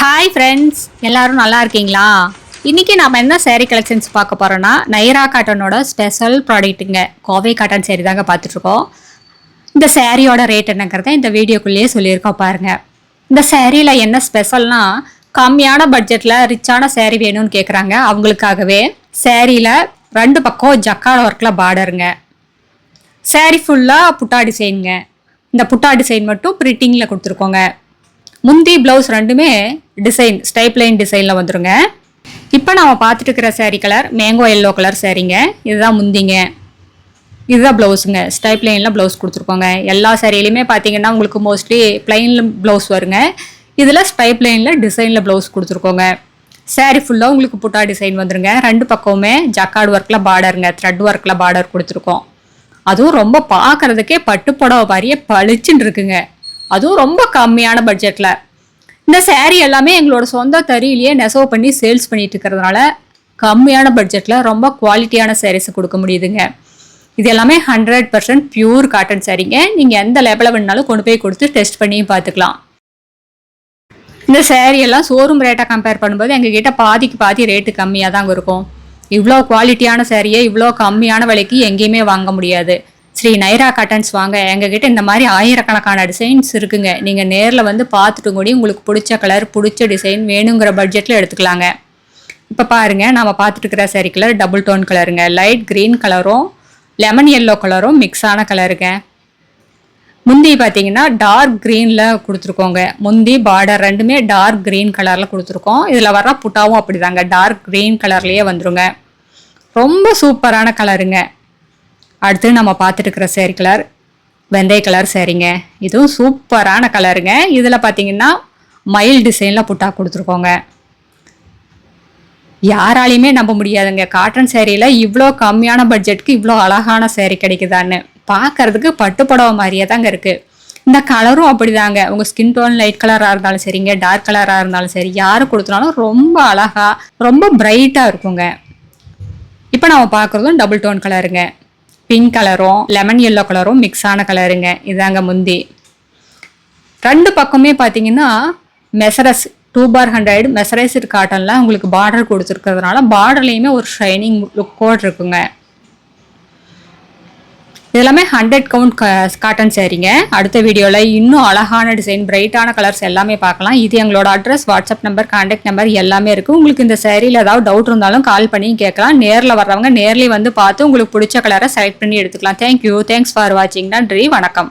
Hi friends, எல்லாரும் நல்லா இருக்கீங்களா? இன்றைக்கி நாம் என்ன சேரீ கலெக்ஷன்ஸ் பார்க்க போகிறோன்னா, நைரா காட்டனோட ஸ்பெஷல் ப்ராடக்ட்டுங்க. கோவை காட்டன் சேரீ தாங்க பார்த்துட்ருக்கோம். இந்த சேரீயோட ரேட் என்னங்கிறத இந்த வீடியோக்குள்ளேயே சொல்லியிருக்கோம் பாருங்கள். இந்த சேரீயில் என்ன ஸ்பெஷல்னால், கம்மியான பட்ஜெட்டில் ரிச்சான சேரீ வேணும்னு கேட்குறாங்க. அவங்களுக்காகவே சேரீயில் 2 பக்கம் ஜக்கார்ட் ஒர்க்கில் பார்டருங்க. சேரீ ஃபுல்லாக புட்டா டிசைனுங்க. இந்த புட்டா டிசைன் மட்டும் பிரிண்டிங்கில் கொடுத்துருக்கோங்க. முந்தி ப்ளவுஸ் ரெண்டுமே டிசைன் ஸ்டைப்லைன் டிசைனில் வந்துடுங்க. இப்போ நம்ம பார்த்துட்டு இருக்கிற sari colour mango yellow colour சேரீங்க. இதுதான் முந்திங்க, இதுதான் ப்ளவுஸுங்க. ஸ்டைப்லைனில் ப்ளவுஸ் கொடுத்துருக்கோங்க. எல்லா சேரீலையுமே பார்த்தீங்கன்னா உங்களுக்கு மோஸ்ட்லி பிளைனில் ப்ளவுஸ் வருங்க. இதில் ஸ்டைப்லைனில் டிசைனில் ப்ளவுஸ் கொடுத்துருக்கோங்க. சேரீ ஃபுல்லாக உங்களுக்கு புட்டா டிசைன் வந்துருங்க. 2 பக்கமுமே ஜக்கார்ட் ஒர்க்கில் பார்டருங்க, த்ரெட் ஒர்க்கில் பார்டர் கொடுத்துருக்கோம். அதுவும் ரொம்ப பார்க்குறதுக்கே பட்டு புடவை மாதிரியே பளிச்சுன்னு இருக்குங்க. அதுவும் ரொம்ப கம்மியான பட்ஜெட்டில். இந்த சேரீ எல்லாமே எங்களோட சொந்த தறியிலேயே நெசவு பண்ணி சேல்ஸ் பண்ணிட்டு இருக்கிறதுனால கம்மியான பட்ஜெட்டில் ரொம்ப குவாலிட்டியான சேரீஸ் கொடுக்க முடியுதுங்க. இது எல்லாமே 100% பியூர் காட்டன் சேரீங்க. நீங்கள் எந்த லெவலில் வேணுனாலும் கொண்டு போய் கொடுத்து டெஸ்ட் பண்ணி பார்த்துக்கலாம். இந்த சேரீ எல்லாம் ஷோரூம் ரேட்டாக கம்பேர் பண்ணும்போது எங்ககிட்ட பாதிக்கு பாதி ரேட்டு கம்மியாக தாங்க இருக்கும். இவ்வளோ குவாலிட்டியான சேரீயை இவ்வளோ கம்மியான விலைக்கு எங்கேயுமே வாங்க முடியாது. ஸ்ரீ நைரா காட்டன்ஸ் வாங்க. எங்ககிட்ட இந்த மாதிரி ஆயிரக்கணக்கான டிசைன்ஸ் இருக்குங்க. நீங்கள் நேரில் வந்து பார்த்துட்டு கூடி உங்களுக்கு பிடிச்ச கலர் பிடிச்ச டிசைன் வேணுங்கிற பட்ஜெட்டில் எடுத்துக்கலாங்க. இப்போ பாருங்கள், நம்ம பார்த்துட்டு இருக்கிற சேரீ கலர் டபுள் டோன் கலருங்க. லைட் க்ரீன் கலரும் லெமன் எல்லோ கலரும் மிக்ஸான கலருங்க. முந்தி பார்த்தீங்கன்னா டார்க் க்ரீனில் கொடுத்துருக்கோங்க. முந்தி பார்டர் ரெண்டுமே டார்க் க்ரீன் கலரில் கொடுத்துருக்கோம். இதில் வர புட்டாவும் அப்படி தாங்க டார்க் க்ரீன் கலர்லேயே வந்துருங்க. ரொம்ப சூப்பரான கலருங்க. அடுத்து நம்ம பார்த்துட்டு இருக்கிற சேரீ கலர் வெந்தய கலர் சேரீங்க. இதுவும் சூப்பரான கலருங்க. இதில் பார்த்தீங்கன்னா மயில் டிசைனில் புட்டா கொடுத்துருக்கோங்க. யாராலையுமே நம்ப முடியாதுங்க, காட்டன் சேரீயில் இவ்வளோ கம்மியான பட்ஜெட்டுக்கு இவ்வளோ அழகான சேரீ கிடைக்குதான்னு. பார்க்கறதுக்கு பட்டு புடவை மாதிரியே தாங்க இருக்குது. இந்த கலரும் அப்படி தாங்க. உங்கள் ஸ்கின் டோன் லைட் கலராக இருந்தாலும் சரிங்க, டார்க் கலராக இருந்தாலும் சரி, யார் கொடுத்தனாலும் ரொம்ப அழகாக ரொம்ப பிரைட்டாக இருக்குங்க. இப்போ நம்ம பார்க்குறதும் டபுள் டோன் கலருங்க. பிங்க் கலரும் லெமன் எல்லோ கலரும் மிக்ஸான கலருங்க. இதாங்க முந்தி. 2 பக்கமே பார்த்தீங்கன்னா மெசரஸ் 2/100 மெசரைஸ்டு காட்டனில் உங்களுக்கு பார்டர் கொடுத்துருக்கிறதுனால பார்டர்லேயுமே ஒரு ஷைனிங் லுக்கோடு இருக்குங்க. இதெல்லாமே 100 கவுண்ட் காட்டன் சேரீங்க. அடுத்த வீடியோவில் இன்னும் அழகான டிசைன் பிரைட்டான கலர்ஸ் எல்லாமே பார்க்கலாம். இது எங்களோட address, WhatsApp number, contact number எல்லாமே இருக்குது. உங்களுக்கு இந்த சேரீயில் ஏதாவது டவுட் இருந்தாலும் கால் பண்ணி கேட்கலாம். நேரில் வர்றவங்க நேர்லேயே வந்து பார்த்து உங்களுக்கு பிடிச்ச கலரை செலக்ட் பண்ணி எடுத்துக்கலாம். தேங்க்யூ, தேங்க்ஸ் ஃபார் வாட்சிங். நன்றி, வணக்கம்.